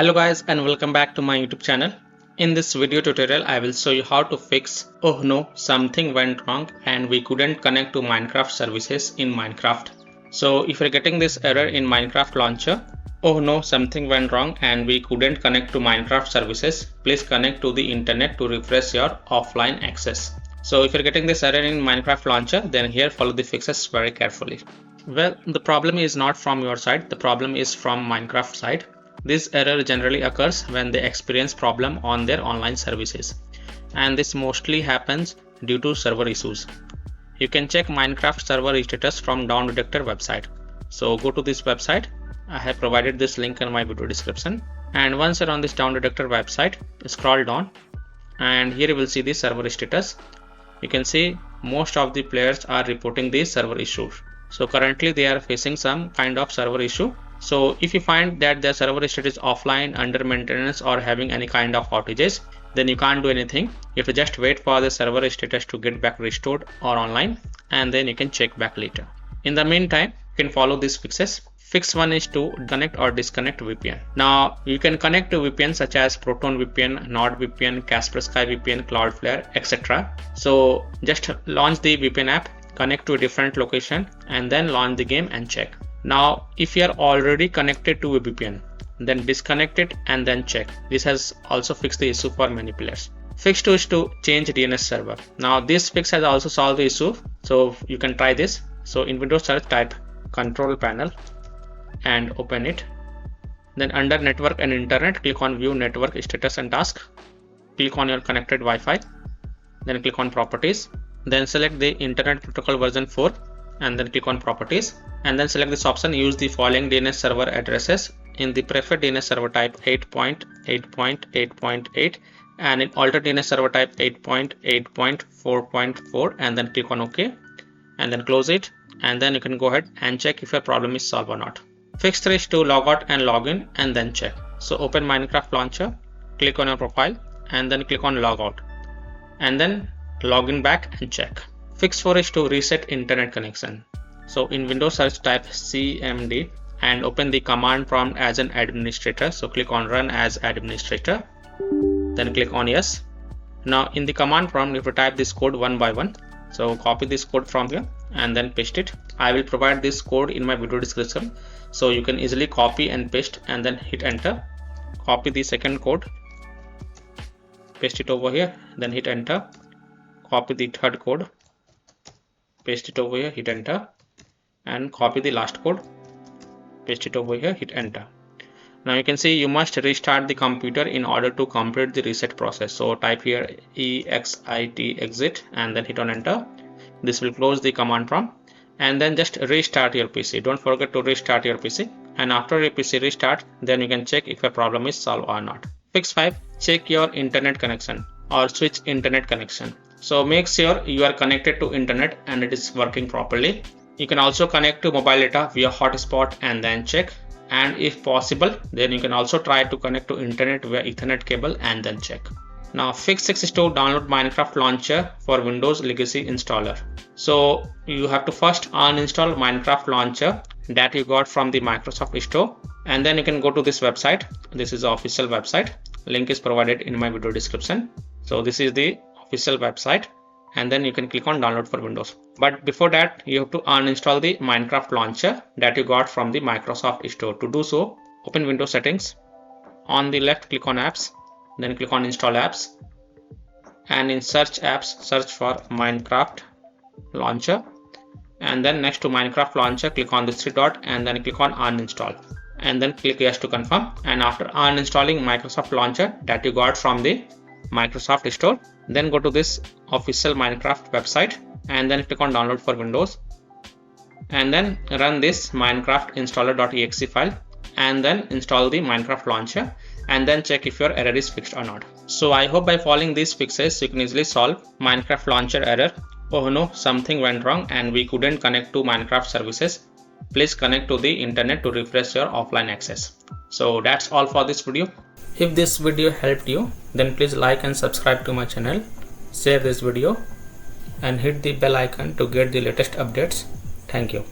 Hello guys and welcome back to my YouTube channel. In this video tutorial I will show you how to fix "oh no, something went wrong and we couldn't connect to Minecraft services" in Minecraft. So if you're getting this error in Minecraft launcher, "oh no, something went wrong and we couldn't connect to Minecraft services, please connect to the internet to refresh your offline access." So if you're getting this error in Minecraft launcher, then here follow the fixes very carefully. Well, the problem is not from your side, the problem is from Minecraft side. This error generally occurs when they experience problem on their online services, and this mostly happens due to server issues. You can check Minecraft server status from Down Detector website. So go to this website. I have provided this link in my video description, and once you're on this Down Detector website, scroll down and here you will see the server status. You can see most of the players are reporting the server issue. So currently they are facing some kind of server issue. So if you find that the server state is offline, under maintenance or having any kind of outages, then you can't do anything. You have to just wait for the server status to get back restored or online, and then you can check back later. In the meantime, you can follow these fixes. Fix 1 is to connect or disconnect VPN. Now you can connect to VPN such as Proton VPN, NordVPN, Kaspersky VPN, Cloudflare, etc. So just launch the VPN app, connect to a different location, and then launch the game and check. Now if you are already connected to a VPN, then disconnect it and then check. This has also fixed the issue for many players. Fix 2 is to change DNS server. Now this fix has also solved the issue, so you can try this. So in Windows search, type control panel and open it. Then under network and internet, click on view network status and task. Click on your connected Wi-Fi, then click on properties, then select the internet protocol version 4 and then click on properties, and then select this option, use the following DNS server addresses. In the preferred DNS server type 8.8.8.8 and in alternate DNS server type 8.8.4.4, and then click on OK and then close it, and then you can go ahead and check if your problem is solved or not. Fix 3 is to log out and log in and then check. So open Minecraft launcher, click on your profile and then click on log out and then log in back and check. Fix 4 is to reset internet connection. So in Windows search, type cmd and open the command prompt as an administrator. So click on run as administrator, then click on yes. Now in the command prompt, if you type this code one by one, so copy this code from here and then paste it. I will provide this code in my video description, so you can easily copy and paste and then hit enter. Copy the second code, paste it over here, then hit enter. Copy the third code, paste it over here, hit enter, and copy the last code, paste it over here, hit enter. Now you can see you must restart the computer in order to complete the reset process. So type here exit exit and then hit on enter. This will close the command prompt, and then just restart your PC. Don't forget to restart your PC, and after your PC restart, then you can check if your problem is solved or not. Fix 5, check your internet connection or switch internet connection. So make sure you are connected to internet and it is working properly. You can also connect to mobile data via hotspot and then check, and if possible then you can also try to connect to internet via Ethernet cable and then check. Now fix 6 is to download Minecraft launcher for Windows legacy installer. So you have to first uninstall Minecraft launcher that you got from the Microsoft Store, and then you can go to this website. This is the official website, link is provided in my video description. So this is the official website, and then you can click on download for Windows. But before that you have to uninstall the Minecraft launcher that you got from the Microsoft Store. To do so, open Windows settings, on the left click on apps, then click on install apps, and in search apps search for Minecraft launcher, and then next to Minecraft launcher click on this 3 dot and then click on uninstall, and then click yes to confirm. And after uninstalling Microsoft launcher that you got from the Microsoft Store, then go to this official Minecraft website and then click on download for Windows, and then run this Minecraft installer.exe file and then install the Minecraft launcher, and then check if your error is fixed or not. So I hope by following these fixes you can easily solve Minecraft launcher error. Oh no, something went wrong and we couldn't connect to Minecraft services, please connect to the internet to refresh your offline access. So that's all for this video. If this video helped you, then please like and subscribe to my channel, share this video and hit the bell icon to get the latest updates. Thank you.